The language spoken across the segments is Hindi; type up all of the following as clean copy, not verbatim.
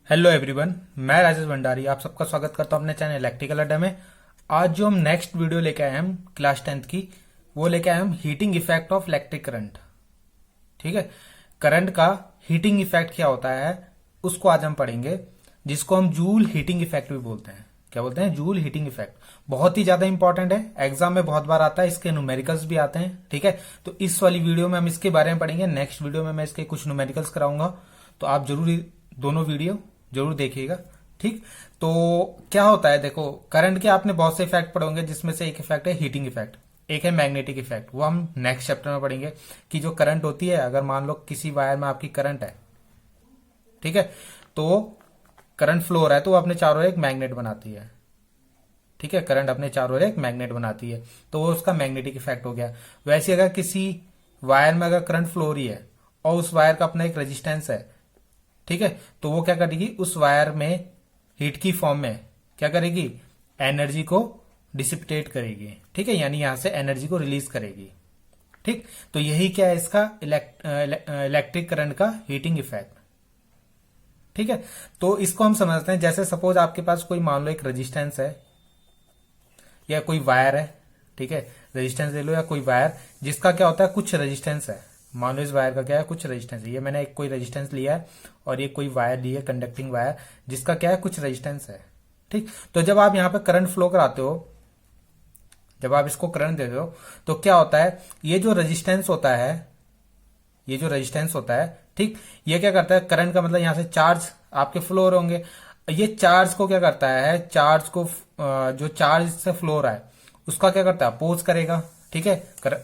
हेलो एवरीवन, मैं राजेश भंडारी आप सबका स्वागत करता हूं अपने चैनल इलेक्ट्रिकल अड्डा में। आज जो हम नेक्स्ट वीडियो लेके आए हम क्लास 10th की, वो लेके आए हम heating effect of electric current. ठीक है, करंट का हीटिंग इफेक्ट क्या होता है उसको आज हम पढ़ेंगे, जिसको हम जूल हीटिंग इफेक्ट भी बोलते हैं। क्या बोलते हैं? Joule heating effect. बहुत ही ज्यादा इंपॉर्टेंट है, एग्जाम में बहुत बार आता है, इसके न्यूमेरिकल्स भी आते हैं। ठीक है, तो इस वाली वीडियो में हम इसके बारे में पढ़ेंगे। नेक्स्ट वीडियो में मैं इसके कुछ न्यूमेरिकल्स कराऊंगा, तो आप जरूर दोनों वीडियो जरूर देखिएगा। ठीक, तो क्या होता है, देखो करंट के आपने बहुत से इफेक्ट पढ़े होंगे, जिसमें से एक इफेक्ट है हीटिंग इफेक्ट, एक है मैग्नेटिक इफेक्ट। वो हम नेक्स्ट चैप्टर में पढ़ेंगे कि जो करंट होती है, अगर मान लो किसी वायर में आपकी करंट है, ठीक है, तो करंट फ्लो हो रहा है तो वो अपने चारों ओर एक मैग्नेट बनाती है। ठीक है, करंट अपने चारों ओर एक मैग्नेट बनाती है, तो वो उसका मैग्नेटिक इफेक्ट हो गया। वैसे अगर किसी वायर में अगर करंट फ्लो हो रही है और उस वायर का अपना एक रेजिस्टेंस है, ठीक है, तो वो क्या करेगी, उस वायर में हीट की फॉर्म में क्या करेगी, एनर्जी को डिसिपिटेट करेगी। ठीक है, यानी यहां से एनर्जी को रिलीज करेगी। ठीक, तो यही क्या है इसका इलेक्ट्रिक करंट का हीटिंग इफेक्ट। ठीक है, तो इसको हम समझते हैं। जैसे सपोज आपके पास कोई मान लो एक रेजिस्टेंस है या कोई वायर है, ठीक है, रेजिस्टेंस ले लो या कोई वायर जिसका क्या होता है, कुछ रेजिस्टेंस है। मान लो इस वायर का क्या है, कुछ रेजिस्टेंस है। ये मैंने एक कोई रेजिस्टेंस लिया है और ये कोई वायर ली है, कंडक्टिंग वायर, जिसका क्या है, कुछ रेजिस्टेंस है। ठीक, तो जब आप यहां पे करंट फ्लो कराते हो, जब आप इसको करंट देते हो, तो क्या होता है, ये जो रेजिस्टेंस होता है, ये जो रेजिस्टेंस होता है, ठीक, ये क्या करता है, करंट का मतलब यहां से चार्ज आपके फ्लो हो रहे होंगे। ये चार्ज को क्या करता है, चार्ज को जो चार्ज से फ्लो हो रहा है उसका क्या करता है, अपोज करेगा। ठीक है,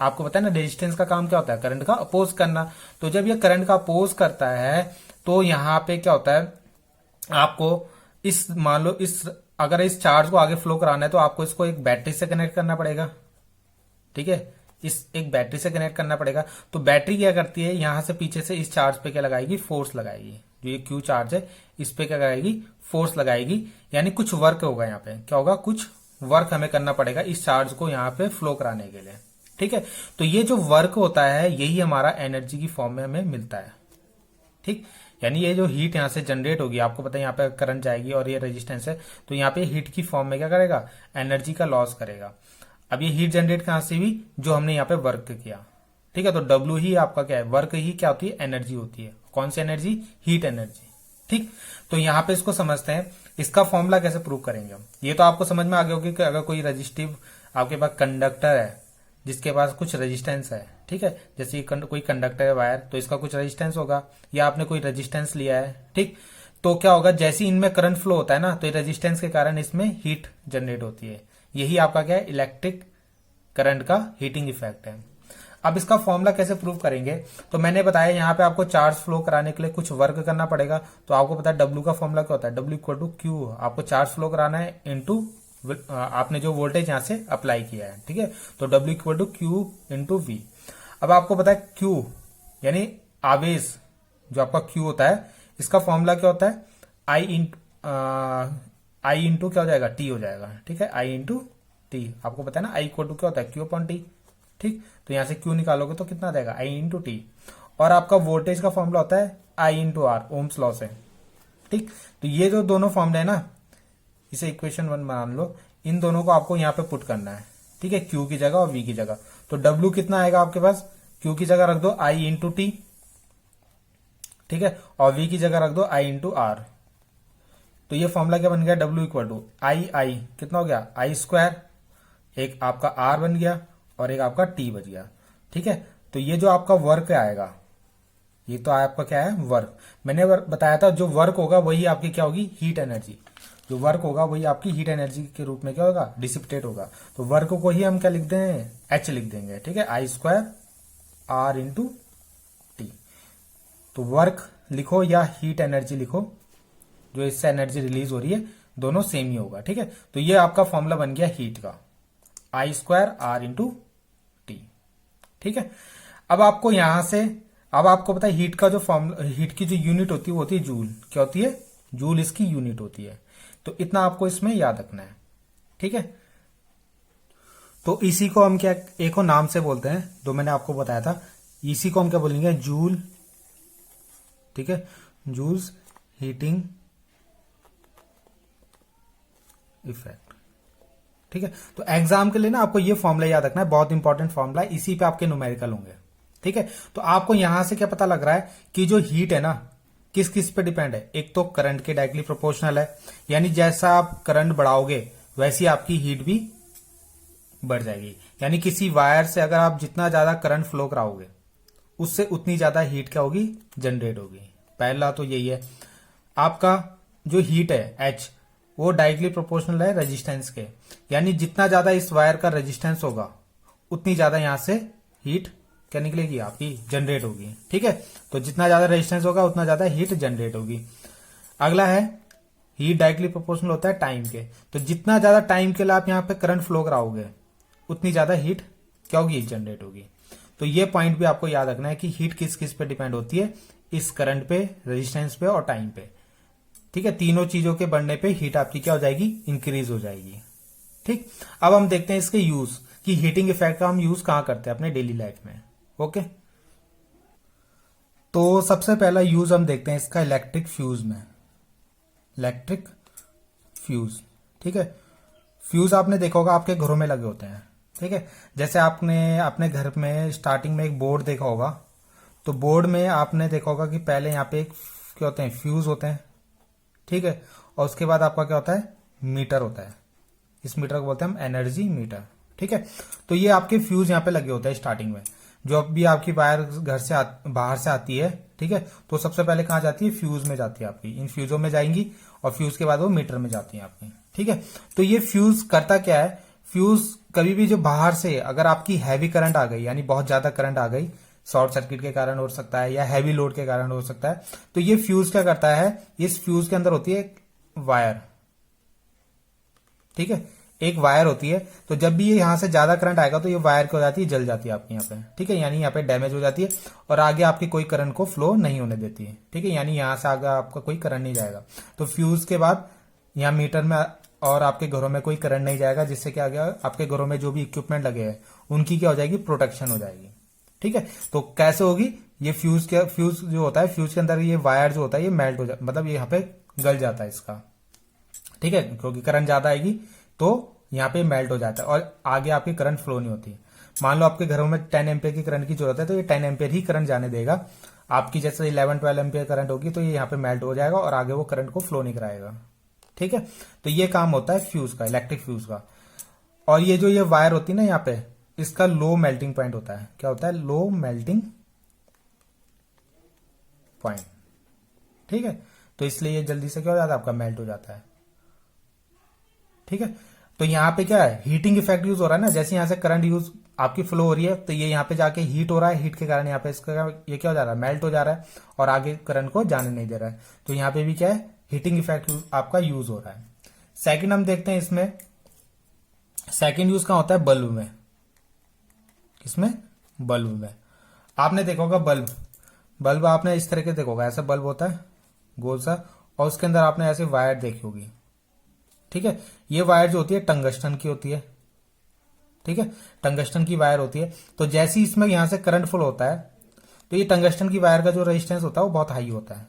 आपको पता है ना रेजिस्टेंस का काम क्या होता है, करंट का अपोज करना। तो जब ये करंट का अपोज करता है तो यहां पे क्या होता है, आपको इस मान लो इस अगर इस चार्ज को आगे फ्लो कराना है तो आपको इसको एक बैटरी से कनेक्ट करना पड़ेगा। ठीक है, इस एक बैटरी से कनेक्ट करना पड़ेगा। तो बैटरी क्या करती है, यहां से पीछे से इस चार्ज पे क्या लगाएगी, फोर्स लगाएगी। जो ये क्यू चार्ज है इस पे क्या लगाएगी, फोर्स लगाएगी। यानी कुछ वर्क होगा, यहाँ पे क्या होगा, कुछ वर्क हमें करना पड़ेगा इस चार्ज को यहाँ पे फ्लो कराने के लिए। ठीक है, तो ये जो वर्क होता है यही हमारा एनर्जी की फॉर्म में हमें मिलता है। ठीक, यानी ये जो हीट यहाँ से जनरेट होगी, आपको पता है यहाँ पे करंट जाएगी और ये रेजिस्टेंस है, तो यहाँ पे हीट की फॉर्म में क्या करेगा, एनर्जी का लॉस करेगा। अब ये हीट जनरेट कहां से हुई, जो हमने यहाँ पे वर्क किया। ठीक है, तो डब्ल्यू ही आपका क्या है, वर्क ही क्या होती है, एनर्जी होती है। कौन सी एनर्जी, हीट एनर्जी। ठीक, तो यहां पे इसको समझते हैं, इसका फॉर्मूला कैसे प्रूव करेंगे हम। ये तो आपको समझ में आ गया होगी कि अगर कोई रजिस्टिव आपके पास कंडक्टर है जिसके पास कुछ रेजिस्टेंस है, ठीक है, जैसे कोई कंडक्टर है वायर, तो इसका कुछ रेजिस्टेंस होगा, या आपने कोई रेजिस्टेंस लिया है। ठीक, तो क्या होगा, जैसे इनमें करंट फ्लो होता है ना, तो रेजिस्टेंस के कारण इसमें हीट जनरेट होती है। यही आपका क्या है, इलेक्ट्रिक करंट का हीटिंग इफेक्ट है। अब इसका फॉर्मूला कैसे प्रूव करेंगे, तो मैंने बताया यहाँ पे आपको चार्ज फ्लो कराने के लिए कुछ वर्क करना पड़ेगा। तो आपको पता है डब्ल्यू का फॉर्मूला क्या होता है, डब्ल्यू इक्वल टू क्यू। आपको चार्ज फ्लो कराना है इनटू आपने जो वोल्टेज यहां से अप्लाई किया है। ठीक है, तो W equal to Q into V. अब आपको पता है क्यू यानी आवेश, जो आपका क्यू होता है, इसका फॉर्मूला क्या होता है, आई इंटू क्या हो जाएगा, टी हो जाएगा। ठीक है, आई इंटू टी। आपको पता है ना आई इक्वल टू क्या होता है, क्यू अपॉन टी। ठीक, तो यहां से क्यू निकालोगे तो कितना आ जाएगा, आई इंटू टी। और आपका वोल्टेज का फॉर्मूला होता है आई इंटू आर, ओम्स लॉ से। ठीक, तो ये जो दोनों फॉर्मूले है ना, इसे इक्वेशन 1 मान लो, इन दोनों को आपको यहां पे पुट करना है। ठीक है, क्यू की जगह और वी की जगह। तो डब्ल्यू कितना आएगा आपके पास, क्यू की जगह रख दो आई इंटू टी, ठीक है, और वी की जगह रख दो आई इंटू आर। तो ये फॉर्मूला क्या बन गया, डब्ल्यू इक्वल टू आई आई कितना हो गया, आई स्क्वायर, एक आपका आर बन गया और एक आपका टी बच गया। ठीक है, तो ये जो आपका वर्क आएगा, ये तो आपका क्या है, वर्क। मैंने बताया था जो वर्क होगा वही आपकी क्या होगी, हीट एनर्जी। जो वर्क होगा वही आपकी हीट एनर्जी के रूप में क्या होगा, डिसिपिटेट होगा। तो वर्क को ही हम क्या लिख देंगे, एच लिख देंगे। ठीक है, आई स्क्वायर आर इंटू टी। तो वर्क लिखो या हीट एनर्जी लिखो, जो इससे एनर्जी रिलीज हो रही है, दोनों सेम ही होगा। ठीक है, तो ये आपका फॉर्मूला बन गया हीट का, आई स्क्वायर आर इंटू टी। ठीक है, अब आपको यहां से, अब आपको पता है हीट का जो फॉर्मूला, हीट की जो यूनिट होती है वो होती है जूल। क्या होती है, जूल इसकी यूनिट होती है। तो इतना आपको इसमें याद रखना है। ठीक है, तो इसी को हम क्या एक और नाम से बोलते हैं, जो मैंने आपको बताया था, इसी को हम क्या बोलेंगे, जूल। ठीक है, जूल्स हीटिंग इफेक्ट। ठीक है, तो एग्जाम के लिए ना आपको ये फॉर्मूला याद रखना है, बहुत इंपॉर्टेंट फॉर्मूला है, इसी पे आपके न्यूमेरिकल होंगे। ठीक है, तो आपको यहां से क्या पता लग रहा है कि जो हीट है ना किस किस पे डिपेंड है। एक तो करंट के डायरेक्टली प्रोपोर्शनल है, यानी जैसा आप करंट बढ़ाओगे वैसी आपकी हीट भी बढ़ जाएगी। यानी किसी वायर से अगर आप जितना ज्यादा करंट फ्लो कराओगे उससे उतनी ज्यादा हीट क्या होगी, जनरेट होगी। पहला तो यही है। आपका जो हीट है एच वो डायरेक्टली प्रोपोर्शनल है रेजिस्टेंस के, यानी जितना ज्यादा इस वायर का रेजिस्टेंस होगा उतनी ज्यादा यहां से हीट क्या निकलेगी, आपकी जनरेट होगी। ठीक है, तो जितना ज्यादा रेजिस्टेंस होगा उतना ज्यादा हीट जनरेट होगी। अगला है हीट डायरेक्टली प्रोपोर्शनल होता है टाइम के, तो जितना ज्यादा टाइम के लिए आप यहाँ पे करंट फ्लो कराओगे उतनी ज्यादा हीट क्या होगी, जनरेट होगी। तो ये पॉइंट भी आपको याद रखना है कि हीट किस किस पे डिपेंड होती है, इस करंट पे, रेजिस्टेंस पे और टाइम पे। ठीक है, तीनों चीजों के बढ़ने पे हीट आपकी क्या हो जाएगी, इंक्रीज हो जाएगी। ठीक, अब हम देखते हैं इसके यूज कि हीटिंग इफेक्ट का हम यूज कहां करते हैं अपने डेली लाइफ में। ओके, तो सबसे पहला यूज हम देखते हैं इसका इलेक्ट्रिक फ्यूज में। इलेक्ट्रिक फ्यूज, ठीक है, फ्यूज आपने देखा होगा आपके घरों में लगे होते हैं। ठीक है, जैसे आपने अपने घर में स्टार्टिंग में एक बोर्ड देखा होगा, तो बोर्ड में आपने देखा होगा कि पहले यहाँ पे एक क्या होते हैं, फ्यूज होते हैं। ठीक है, और उसके बाद आपका क्या होता है, मीटर होता है। इस मीटर को बोलते हैं हम एनर्जी मीटर। ठीक है, तो ये आपके फ्यूज यहाँ पे लगे होते हैं स्टार्टिंग में। जो भी आपकी वायर घर से बाहर से आती है, ठीक है, तो सबसे पहले कहाँ जाती है, फ्यूज में जाती है आपकी, इन फ्यूजों में जाएंगी और फ्यूज के बाद वो मीटर में जाती है आपकी। ठीक है, तो ये फ्यूज करता क्या है, फ्यूज कभी भी जो बाहर से अगर आपकी हैवी करंट आ गई, यानी बहुत ज्यादा करंट आ गई, शॉर्ट सर्किट के कारण हो सकता है या हैवी लोड के कारण हो सकता है, तो ये फ्यूज क्या करता है, इस फ्यूज के अंदर होती है एक वायर। ठीक है, एक वायर होती है, तो जब भी ये यहां से ज्यादा करंट आएगा तो ये वायर क्या हो जाती है, जल जाती है आपके यहाँ पे। ठीक है, यानी यहाँ पे डैमेज हो जाती है और आगे आपकी कोई करंट को फ्लो नहीं होने देती है। ठीक है, यानी यहां से आगे आपका कोई करंट नहीं जाएगा। तो फ्यूज के बाद यहाँ मीटर में और आपके घरों में कोई करंट नहीं जाएगा, जिससे क्या गया, आपके घरों में जो भी इक्विपमेंट लगे हैं उनकी क्या हो जाएगी, प्रोटेक्शन हो जाएगी। ठीक है, तो कैसे होगी, ये फ्यूज जो होता है, फ्यूज के अंदर ये वायर जो होता है ये मेल्ट हो जाता, मतलब ये यहाँ पे गल जाता है इसका। ठीक है, क्योंकि करंट ज्यादा आएगी तो यहाँ पे मेल्ट हो जाता है और आगे आपकी करंट फ्लो नहीं होती। मान लो आपके घरों में 10 एम्पियर की करंट की जरूरत है, तो ये 10 एम्पियर ही करंट जाने देगा। आपकी जैसे 11-12 एम्पियर करंट होगी तो ये यहाँ पे मेल्ट हो जाएगा और आगे वो करंट को फ्लो नहीं कराएगा। ठीक है, तो ये काम होता है फ्यूज का, इलेक्ट्रिक फ्यूज का। और ये जो ये वायर होती है ना यहाँ पे, इसका लो मेल्टिंग पॉइंट होता है। क्या होता है, लो मेल्टिंग पॉइंट। ठीक है, तो इसलिए ये जल्दी से क्या हो जाता है, आपका मेल्ट हो जाता है। ठीक है, तो यहाँ पे क्या है, हीटिंग इफेक्ट यूज हो रहा है ना, जैसे यहाँ से करंट यूज आपकी फ्लो हो रही है तो ये यहाँ पे जाके हीट हो रहा है, हीट के कारण यहाँ पे इसका ये क्या हो जा रहा है, मेल्ट हो जा रहा है और आगे करंट को जाने नहीं दे रहा है। तो यहाँ पे भी क्या है, हीटिंग इफेक्ट आपका यूज हो रहा है। सेकंड हम देखते हैं इसमें, सेकंड यूज कहाँ होता है, बल्ब में। किसमें, बल्ब में। आपने देखा होगा बल्ब आपने इस तरह के देखा होगा, ऐसा बल्ब होता है गोल सा, और उसके अंदर आपने ऐसे वायर देखी होगी। ठीक है, ये वायर जो होती है टंगस्टन की होती है। ठीक है, टंगस्टन की वायर होती है, तो जैसे ही इसमें यहां से करंट फ्लो होता है तो ये टंगस्टन की वायर का जो रेजिस्टेंस होता है वो बहुत हाई होता है।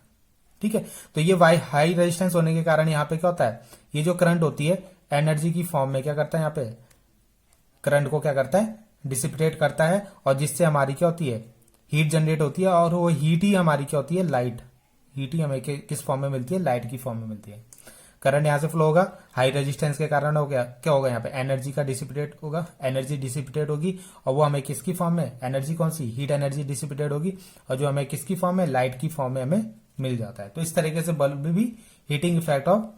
ठीक है, तो ये हाई रेजिस्टेंस होने के कारण यहाँ पे क्या होता है, ये जो करंट होती है एनर्जी की फॉर्म में क्या करता है, यहाँ पे करंट को क्या करता है, डिसिपिटेट करता है, और जिससे हमारी क्या होती है, हीट जनरेट होती है, और वो हीट ही हमारी क्या होती है, लाइट। हीट ही हमें किस फॉर्म में मिलती है, लाइट की फॉर्म में मिलती है। करंट यहां से फ्लो होगा, हाई रेजिस्टेंस के कारण हो गया, क्या होगा, यहाँ पे एनर्जी का डिसिपिटेट होगा, एनर्जी डिसिपिटेट होगी, और वो हमें किसकी फॉर्म में, एनर्जी कौन सी, हीट एनर्जी डिसिपिटेट होगी, और जो हमें किसकी फॉर्म में, लाइट की फॉर्म में हमें मिल जाता है। तो इस तरीके से बल्ब भी heating effect of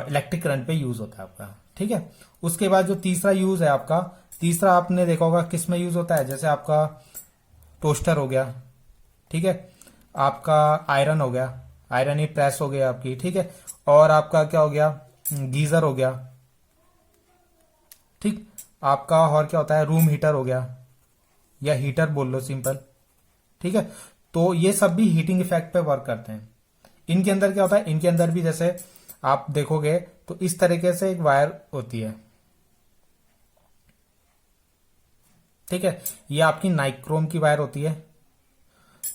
electric current पे यूज होता है आपका। ठीक है, उसके बाद जो तीसरा यूज है आपका, तीसरा आपने देखा होगा किस में यूज होता है, जैसे आपका टोस्टर हो गया, ठीक है, आपका आयरन हो गया, आयरन ही प्रेस हो गया आपकी। ठीक है, और आपका क्या हो गया, गीजर हो गया। ठीक, आपका और क्या होता है, रूम हीटर हो गया, या हीटर बोल लो सिंपल। ठीक है, तो ये सब भी हीटिंग इफेक्ट पे वर्क करते हैं। इनके अंदर क्या होता है, इनके अंदर भी जैसे आप देखोगे तो इस तरीके से एक वायर होती है। ठीक है, ये आपकी नाइक्रोम की वायर होती है।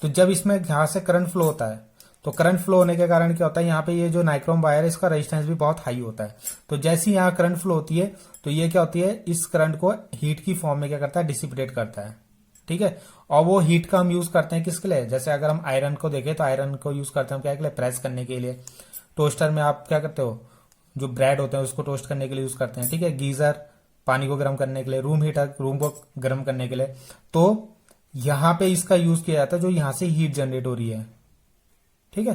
तो जब इसमें यहां से करंट फ्लो होता है तो करंट फ्लो होने के कारण क्या होता है, यहाँ पे ये जो नाइक्रोम वायर है इसका रेजिस्टेंस भी बहुत हाई होता है। तो जैसे ही यहाँ करंट फ्लो होती है तो ये क्या होती है, इस करंट को हीट की फॉर्म में क्या करता है, डिसिपेट करता है। ठीक है, और वो हीट का हम यूज करते हैं किसके लिए, जैसे अगर हम आयरन को देखें तो आयरन को यूज करते हैं हम क्या के लिए, प्रेस करने के लिए। टोस्टर में आप क्या करते हो, जो ब्रेड होते हैं उसको टोस्ट करने के लिए यूज करते हैं। ठीक है, गीजर पानी को गर्म करने के लिए, रूम हीटर रूम को गर्म करने के लिए। तो यहां पे इसका यूज किया जाता है जो यहां से हीट जनरेट हो रही है। ठीक है,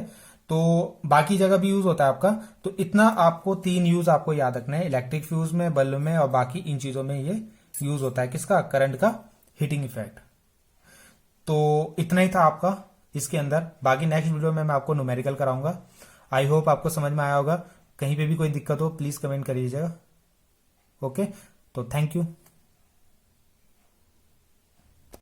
तो बाकी जगह भी यूज होता है आपका। तो इतना आपको 3 यूज आपको याद रखना है, इलेक्ट्रिक फ्यूज में, बल्ब में, और बाकी इन चीजों में ये यूज होता है किसका, करंट का हीटिंग इफेक्ट। तो इतना ही था आपका इसके अंदर। बाकी नेक्स्ट वीडियो में मैं आपको न्यूमेरिकल कराऊंगा। आई होप आपको समझ में आया होगा। कहीं पे भी कोई दिक्कत हो प्लीज कमेंट करिएगा। ओके, तो थैंक यू।